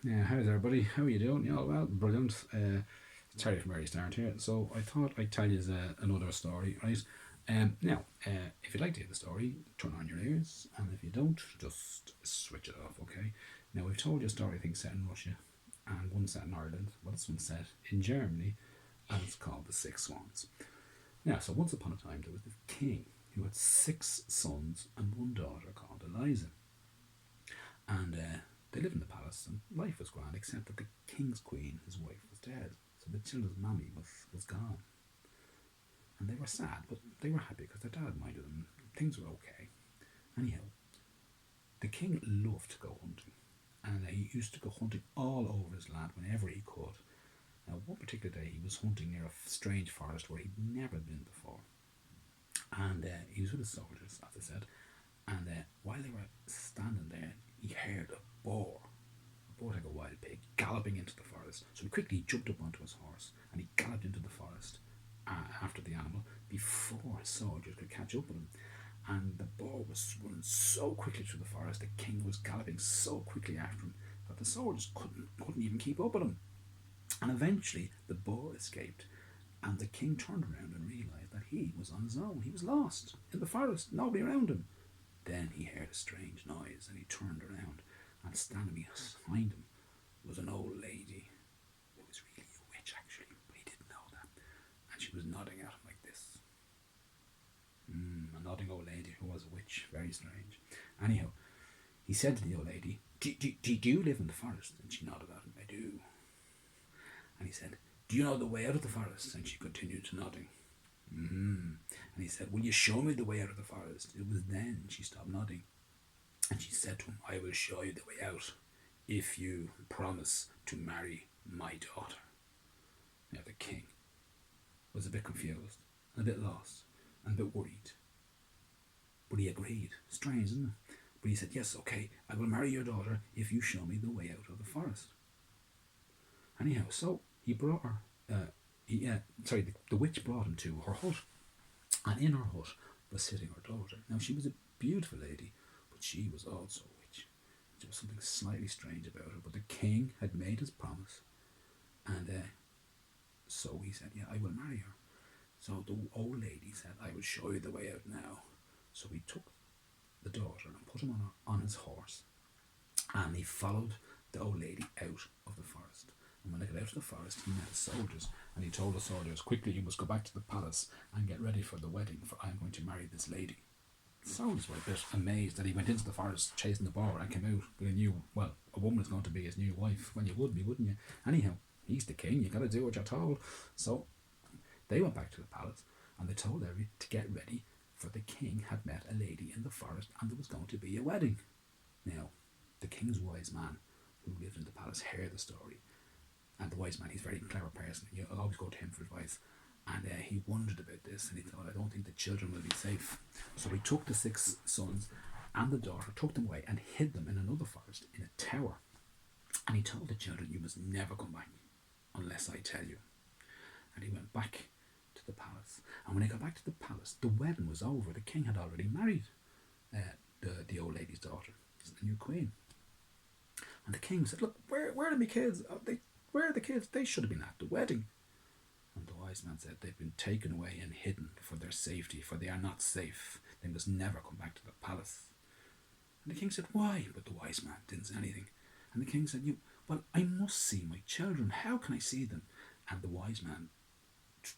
Yeah, how's everybody? How are you doing? You all well? Brilliant. Terry from Mary Start here. So I thought I'd tell you another story, right? Now, if you'd like to hear the story, turn on your ears, and if you don't, just switch it off, okay? Now, we've told you a story, I think, set in Russia, and one set in Ireland, but this one's set in Germany, and it's called the Six Swans. Now, so once upon a time, there was this king who had six sons and one daughter called Eliza. And they lived in the palace, and life was grand, except that the king's queen, his wife, was dead. So the children's mammy was gone. And they were sad, but they were happy because their dad minded them. Things were okay. Anyhow, the king loved to go hunting. And he used to go hunting all over his land whenever he could. Now, one particular day, he was hunting near a strange forest where he'd never been before. And he was with his soldiers, as I said. And while they were standing there, he heard a boar like a wild pig, galloping into the forest. So he quickly jumped up onto his horse and he galloped into the forest after the animal before his soldiers could catch up with him. And the boar was running so quickly through the forest, the king was galloping so quickly after him that the soldiers couldn't even keep up with him. And eventually the boar escaped, and the king turned around and realised that he was on his own. He was lost in the forest, nobody around him. Then he heard a strange noise and he turned around, and standing behind him was an old lady who was really a witch, actually, but he didn't know that. And she was nodding at him like this. A nodding old lady who was a witch. Very strange. Anyhow, he said to the old lady, do you live in the forest? And she nodded at him, I do. And he said, do you know the way out of the forest? And she continued to nodding. And he said, will you show me the way out of the forest? It was then she stopped nodding. And she said to him, I will show you the way out if you promise to marry my daughter. Now the king was a bit confused, and a bit lost, and a bit worried. But he agreed. Strange, isn't it? But he said, yes, okay, I will marry your daughter if you show me the way out of the forest. Anyhow, so he brought her, the witch brought him to her hut. And in her hut was sitting her daughter. Now she was a beautiful lady, but she was also a witch. There was something slightly strange about her, but the king had made his promise, and so he said, yeah, I will marry her. So the old lady said, I will show you the way out now. So he took the daughter and put him on his horse, and he followed the old lady out of the forest. And when they got out of the forest, he met the soldiers, and he told the soldiers, quickly, you must go back to the palace and get ready for the wedding, for I am going to marry this lady. The soldiers were a bit amazed that he went into the forest chasing the boar and came out with a new, well, a woman is going to be his new wife. Well, you would be, wouldn't you? Anyhow, he's the king, you got to do what you're told. So they went back to the palace, and they told everybody to get ready, for the king had met a lady in the forest, and there was going to be a wedding. Now, the king's wise man, who lived in the palace, heard the story. And the wise man, he's a very clever person. You always go to him for advice. And he wondered about this, and he thought, I don't think the children will be safe. So he took the six sons and the daughter, took them away and hid them in another forest in a tower. And he told the children, you must never come back unless I tell you. And he went back to the palace. And when he got back to the palace, the wedding was over. The king had already married the old lady's daughter, the new queen. And the king said, look, where are my kids? Where are the kids? They should have been at the wedding. And the wise man said, they've been taken away and hidden for their safety, for they are not safe. They must never come back to the palace. And the king said, why? But the wise man didn't say anything. And the king said, well, I must see my children. How can I see them? And the wise man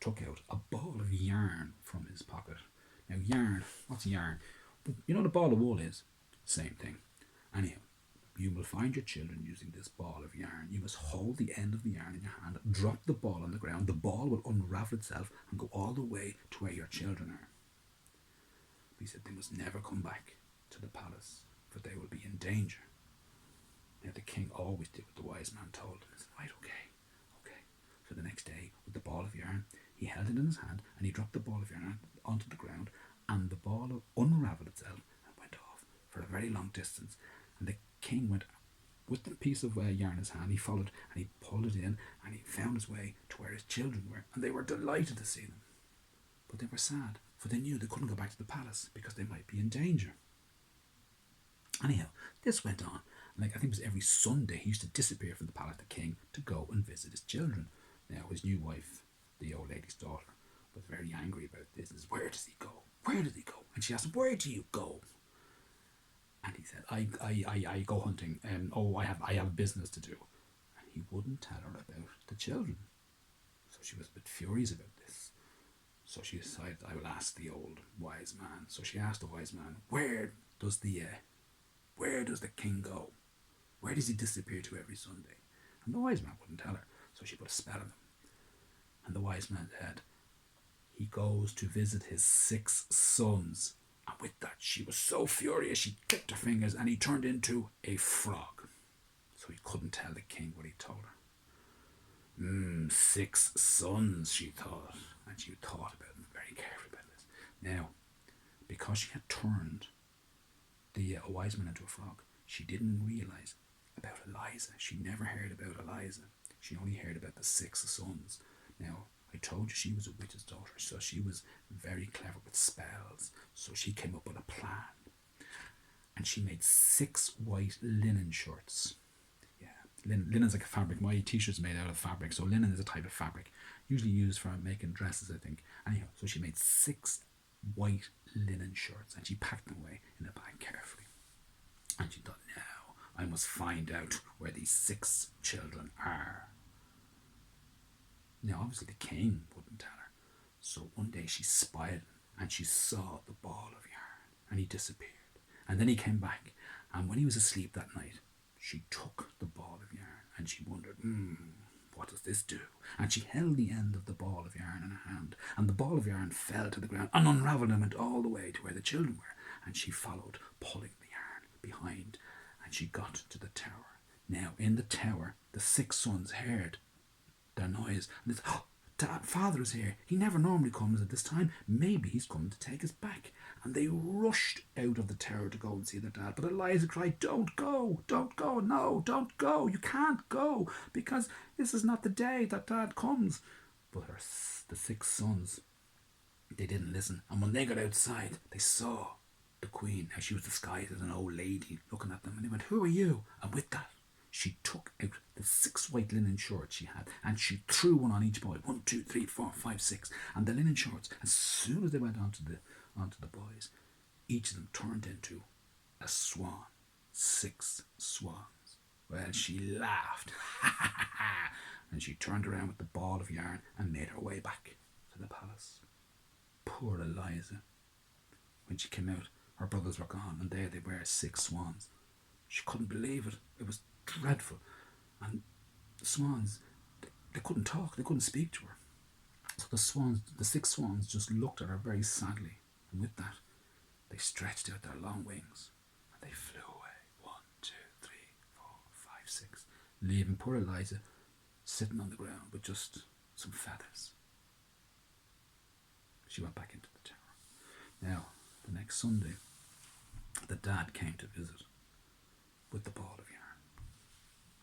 took out a ball of yarn from his pocket. Now, yarn, what's yarn? You know what a ball of wool is? Same thing. Anyhow, you will find your children using this ball of yarn. You must hold the end of the yarn in your hand, drop the ball on the ground. The ball will unravel itself and go all the way to where your children are. He said they must never come back to the palace, for they will be in danger. Now the king always did what the wise man told him. He said, right, okay. So the next day, with the ball of yarn, he held it in his hand and he dropped the ball of yarn onto the ground, and the ball unraveled itself and went off for a very long distance. And the king went with the piece of yarn in his hand. He followed and he pulled it in, and he found his way to where his children were, and they were delighted to see them. But they were sad, for they knew they couldn't go back to the palace because they might be in danger. Anyhow, this went on, Like, I think it was every Sunday he used to disappear from the palace, the king, to go and visit his children. Now, his new wife, the old lady's daughter, was very angry about this. And says, where does he go? Where does he go? And she asked him, where do you go? And he said, I go hunting. I have business to do. And he wouldn't tell her about the children. So she was a bit furious about this. So she decided, I will ask the old wise man. So she asked the wise man, where does the king go? Where does he disappear to every Sunday? And the wise man wouldn't tell her. So she put a spell on him. And the wise man said, he goes to visit his 6 sons. And with that, she was so furious, she clicked her fingers and he turned into a frog. So he couldn't tell the king what he told her. 6 sons, she thought. And she thought about it very carefully about this. Now, because she had turned the wise man into a frog, she didn't realise about Eliza. She never heard about Eliza. She only heard about the 6 sons. Now, I told you she was a witch's daughter, so she was very clever with spells. So she came up with a plan. And she made 6 white linen shirts. Yeah, linen's like a fabric. My t-shirt's made out of fabric, so linen is a type of fabric, usually used for making dresses, I think. Anyhow, so she made 6 white linen shirts, and she packed them away in a bag carefully. And she thought, now I must find out where these 6 children are. Now, obviously, the king wouldn't tell her. So one day she spied him and she saw the ball of yarn and he disappeared. And then he came back, and when he was asleep that night, she took the ball of yarn and she wondered, what does this do? And she held the end of the ball of yarn in her hand, and the ball of yarn fell to the ground and unravelled and went all the way to where the children were. And she followed, pulling the yarn behind, and she got to the tower. Now, in the tower, the 6 sons heard their noise, and they said, Dad, Father is here. He never normally comes at this time. Maybe he's coming to take us back. And they rushed out of the tower to go and see their dad. But Eliza cried, don't go, no, don't go. You can't go, because this is not the day that Dad comes. But the 6 sons, they didn't listen. And when they got outside, they saw the queen, how she was disguised as an old lady, looking at them. And they went, who are you? And with that, she took out the 6 white linen shorts she had, and she threw one on each boy. 1, 2, 3, 4, 5, 6. And the linen shorts, as soon as they went onto the boys, each of them turned into a swan. 6 swans. Well, she laughed. And she turned around with the ball of yarn and made her way back to the palace. Poor Eliza. When she came out, her brothers were gone, and there they were, 6 swans. She couldn't believe it. It was dreadful. And the swans, they couldn't talk, they couldn't speak to her. So the 6 swans just looked at her very sadly, and with that, they stretched out their long wings and they flew away. 1, 2, 3, 4, 5, 6, leaving poor Eliza sitting on the ground with just some feathers. She went back into the tower. Now, the next Sunday, the dad came to visit with the ball of yarn.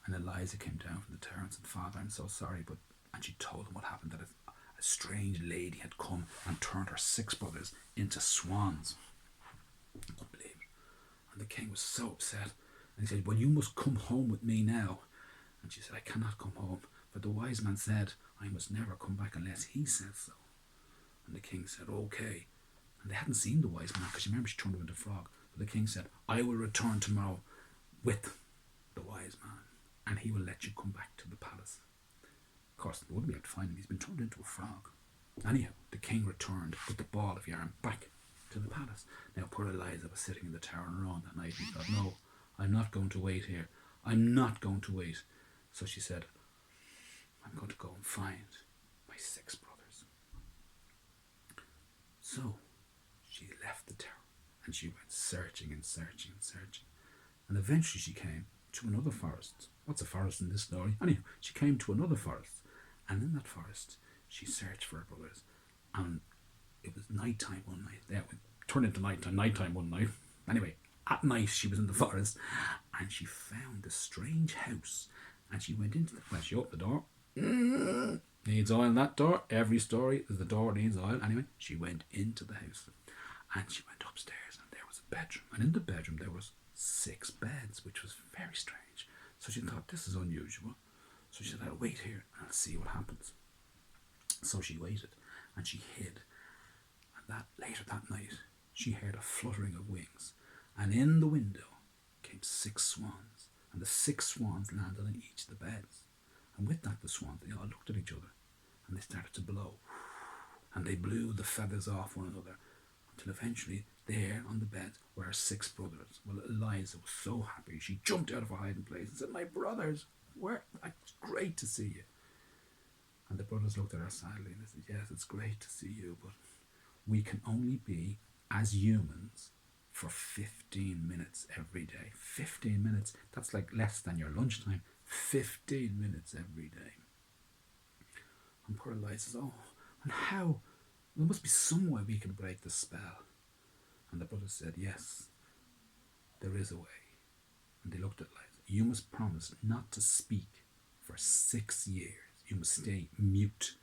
And Eliza came down from the tower and said, Father, I'm so sorry, and she told him what happened, that a strange lady had come and turned her 6 brothers into swans. I couldn't believe it. And the king was so upset. And he said, well, you must come home with me now. And she said, I cannot come home, for the wise man said I must never come back unless he says so. And the king said, okay. And they hadn't seen the wise man, because you remember she turned him into a frog. But the king said, I will return tomorrow with the wise man, and he will let you come back to the palace. Of course, they wouldn't be able to find him. He's been turned into a frog. Anyhow, the king returned with the ball of yarn back to the palace. Now, poor Eliza was sitting in the tower on her own that night, and she thought, no, I'm not going to wait here. I'm not going to wait. So she said, I'm going to go and find my 6 brothers. So she left the tower, and she went searching and searching and searching. And eventually she came to another forest. What's a forest in this story? Anyhow, she came to another forest, and in that forest she searched for her brothers, and it was night time one night. Yeah, it turned into night time one night. Anyway, at night she was in the forest, and she found a strange house, and she went into she opened the door. Needs oil, that door. Every story is the door needs oil. Anyway, she went into the house, and she went upstairs, and there was a bedroom, and in the bedroom there was 6 beds, which was very strange. So she thought, this is unusual. So she said, I'll wait here and I'll see what happens. So she waited and she hid. And later that night, she heard a fluttering of wings. And in the window came 6 swans. And the 6 swans landed on each of the beds. And with that, the swans, they all looked at each other. And they started to blow. And they blew the feathers off one another. Until eventually, there on the bed were her 6 brothers. Well, Eliza was so happy. She jumped out of her hiding place and said, my brothers, it's great to see you. And the brothers looked at her sadly and they said, yes, it's great to see you, but we can only be, as humans, for 15 minutes every day. 15 minutes, that's like less than your lunchtime. 15 minutes every day. And poor Eliza says, oh, and how? There must be some way we can break the spell. And the brothers said, yes, there is a way. And they looked at Eliza. You must promise not to speak for 6 years. You must stay mute.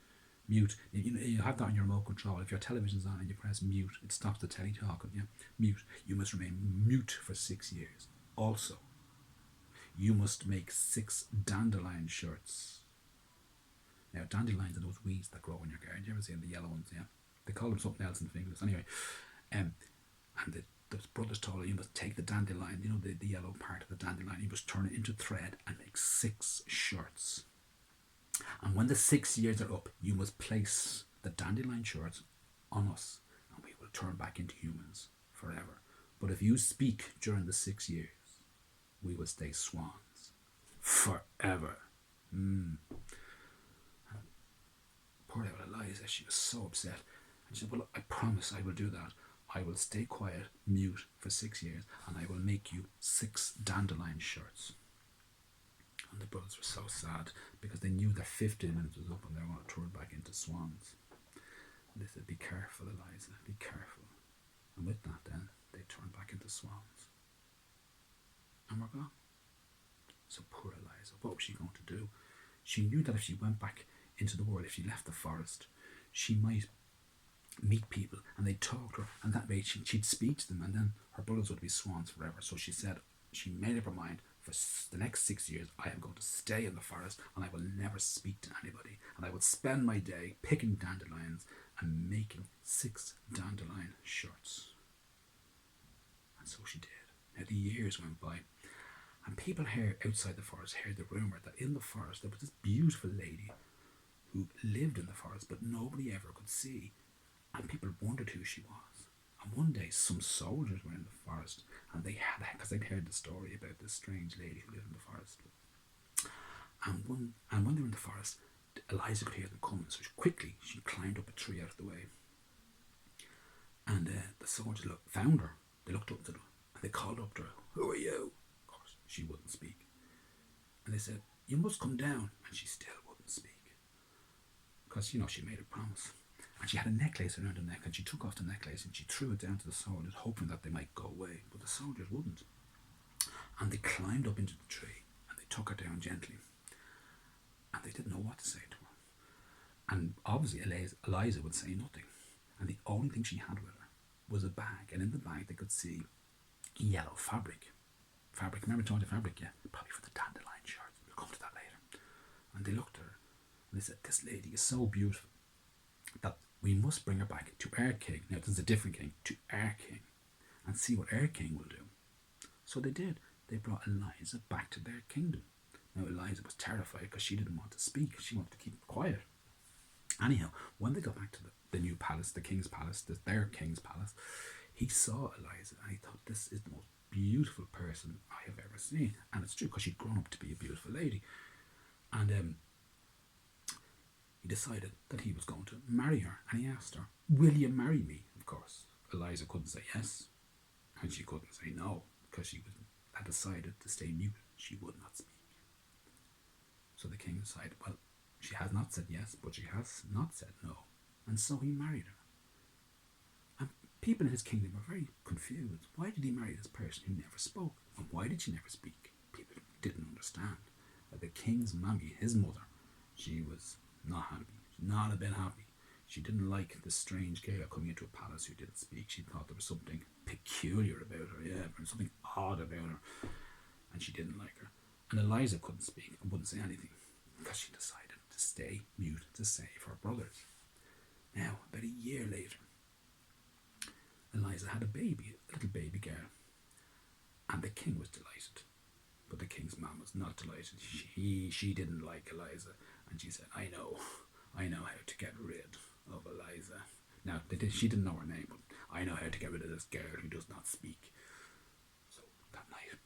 Mute. You have that on your remote control. If your television's on and you press mute, it stops the telly talking. Yeah? Mute. You must remain mute for 6 years. Also, you must make 6 dandelion shirts. Now, dandelions are those weeds that grow in your garden. You ever seen the yellow ones? Yeah, they call them something else in English. Anyway, and the brothers told her, you must take the dandelion, the yellow part of the dandelion, you must turn it into thread and make 6 shirts. And when the 6 years are up, you must place the dandelion shirts on us, and we will turn back into humans forever. But if you speak during the 6 years, we will stay swans forever. Poor little Eliza, she was so upset. And she said, well, I promise I will do that. I will stay quiet, mute for 6 years, and I will make you 6 dandelion shirts. And the brothers were so sad because they knew their 15 minutes was up and they were going to turn back into swans. And they said, be careful, Eliza, be careful. And with that then, they turned back into swans. And were gone. So poor Eliza, what was she going to do? She knew that if she went back into the world, if she left the forest, she might meet people and they'd talk to her, and that way she'd speak to them, and then her brothers would be swans forever. So she said, she made up her mind, for the next 6 years I am going to stay in the forest and I will never speak to anybody, and I will spend my day picking dandelions and making 6 dandelion shirts. And so she did. Now the years went by, and people here outside the forest heard the rumour that in the forest there was this beautiful lady who lived in the forest but nobody ever could see, and people wondered who she was. And one day some soldiers were in the forest, and they had, because they'd heard the story about this strange lady who lived in the forest. And when they were in the forest, Eliza could hear them coming, so she climbed up a tree out of the way. And the soldiers found her. They looked up to her and they called up to her, who are you? Of course, she wouldn't speak. And they said, you must come down. And she still wouldn't speak. Because, she made a promise. And she had a necklace around her neck, and she took off the necklace and she threw it down to the soldiers, hoping that they might go away. But the soldiers wouldn't. And they climbed up into the tree and they took her down gently. And they didn't know what to say to her. And obviously Eliza would say nothing. And the only thing she had with her was a bag. And in the bag they could see yellow fabric. Remember talking to fabric? Yeah, probably for the dandelion shirts. We'll come to that later. And they looked at her and they said, this lady is so beautiful that we must bring her back to our king. Now this is a different king, to our king, and see what our king will do. So they did. They brought Eliza back to their kingdom. Now Eliza was terrified because she didn't want to speak. She wanted to keep quiet. Anyhow, when they got back to the new palace, the king's palace, their king's palace, he saw Eliza and he thought, this is the most beautiful person I have ever seen. And it's true, because she'd grown up to be a beautiful lady. And he decided that he was going to marry her, and he asked her, will you marry me? Of course, Eliza couldn't say yes, and she couldn't say no, because she had decided to stay mute. She would not speak. So the king decided, well, she has not said yes, but she has not said no. And so he married her. And people in his kingdom were very confused. Why did he marry this person who never spoke? And why did she never speak? People didn't understand. But the king's mammy, his mother, she was not happy. Not a bit happy. She didn't like the strange girl coming into a palace who didn't speak. She thought there was something peculiar about her, yeah, there was something odd about her, and she didn't like her. And Eliza couldn't speak and wouldn't say anything because she decided to stay mute to save her brothers. Now, about a year later, Eliza had a baby, a little baby girl, and the king was delighted. But the king's mum was not delighted. She didn't like Eliza, and she said, I know how to get rid of Eliza. Now, she didn't know her name, but I know how to get rid of this girl who does not speak. So that night,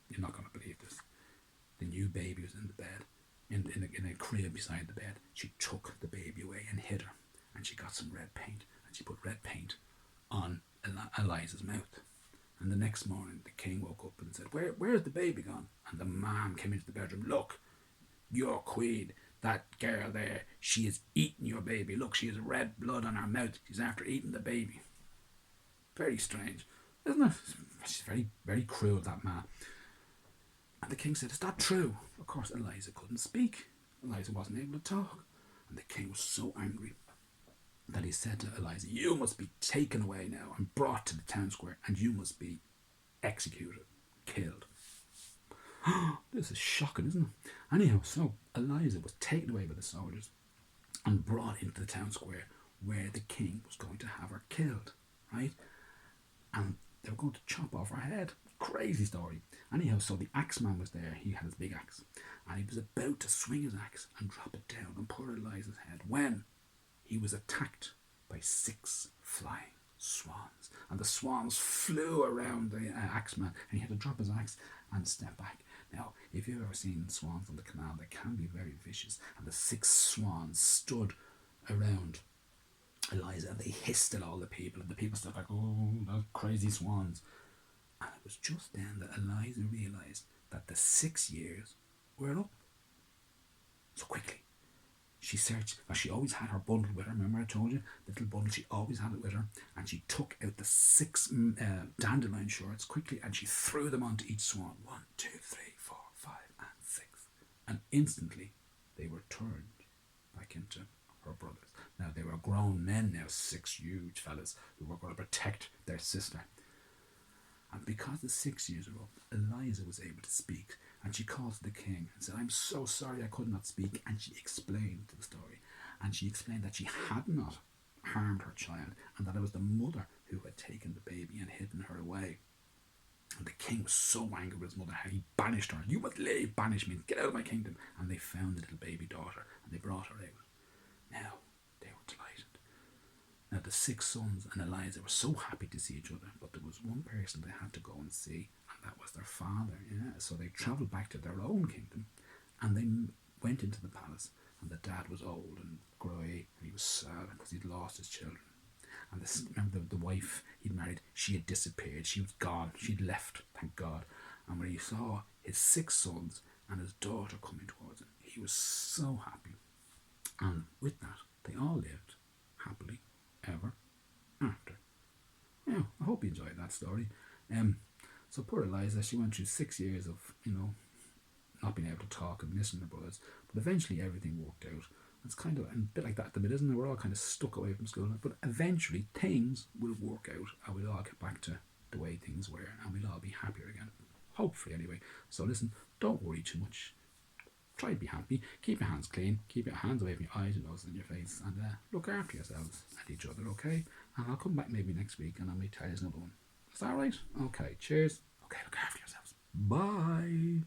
you're not going to believe this, the new baby was in the bed, in a crib beside the bed. She took the baby away and hid her, and she got some red paint, and she put red paint on Eliza's mouth. And the next morning, the king woke up and said, where's the baby gone? And the mom came into the bedroom. Look, your queen, that girl there, she is eating your baby. Look, she has red blood on her mouth. She's after eating the baby. Very strange, isn't it? She's very, very cruel, that man. And the king said, is that true? Of course, Eliza couldn't speak. Eliza wasn't able to talk. And the king was so angry that he said to Eliza, you must be taken away now and brought to the town square, and you must be executed, killed. This is shocking, isn't it? Anyhow, so Eliza was taken away by the soldiers and brought into the town square where the king was going to have her killed, right? And they were going to chop off her head. Crazy story. Anyhow, so the axe man was there. He had his big axe, and he was about to swing his axe and drop it down on poor Eliza's head when he was attacked by 6 flying swans. And the swans flew around the axeman, and he had to drop his axe and step back. Now, if you've ever seen swans on the canal, they can be very vicious. And the 6 swans stood around Eliza, and they hissed at all the people, and the people stood like, oh, those crazy swans. And it was just then that Eliza realised that the 6 years were up. So quickly, she searched. Now, she always had her bundle with her. Remember I told you? The little bundle, she always had it with her. And she took out the 6 dandelion shorts quickly, and she threw them onto each swan. 1, 2, 3, 4, 5, and 6. And instantly, they were turned back into her brothers. Now, they were grown men now, 6 huge fellas who were going to protect their sister. And because the 6 years were up, Eliza was able to speak, and she called to the king and said, I'm so sorry I could not speak. And she explained the story, and she explained that she had not harmed her child, and that it was the mother who had taken the baby and hidden her away. And the king was so angry with his mother how he banished her. You must leave, banish me, get out of my kingdom. And they found the little baby daughter, and they brought her out. Now, they were delighted. Now, the 6 sons and Eliza were so happy to see each other, but there was one person they had to go and see, and that was their father. Yeah, so they travelled back to their own kingdom, and they went into the palace, and the dad was old and grey, and he was sad because he'd lost his children. And remember the wife he'd married, she had disappeared, she was gone, she'd left, thank God. And when he saw his 6 sons and his daughter coming towards him, he was so happy. And with that, they all lived happily ever after. Yeah, I hope you enjoyed that story. So poor Eliza, she went through 6 years of, not being able to talk and missing her brothers, but eventually everything worked out. It's kind of a bit like that at the minute, isn't it? We're all kind of stuck away from school, but eventually things will work out, and we'll all get back to the way things were, and we'll all be happier again. Hopefully, anyway. So listen, don't worry too much. Try to be happy. Keep your hands clean. Keep your hands away from your eyes, your nose, and your face, and look after yourselves and each other, okay? And I'll come back maybe next week, and I may tell you another one. Is that right? Okay. Cheers. Okay. Look after yourselves. Bye.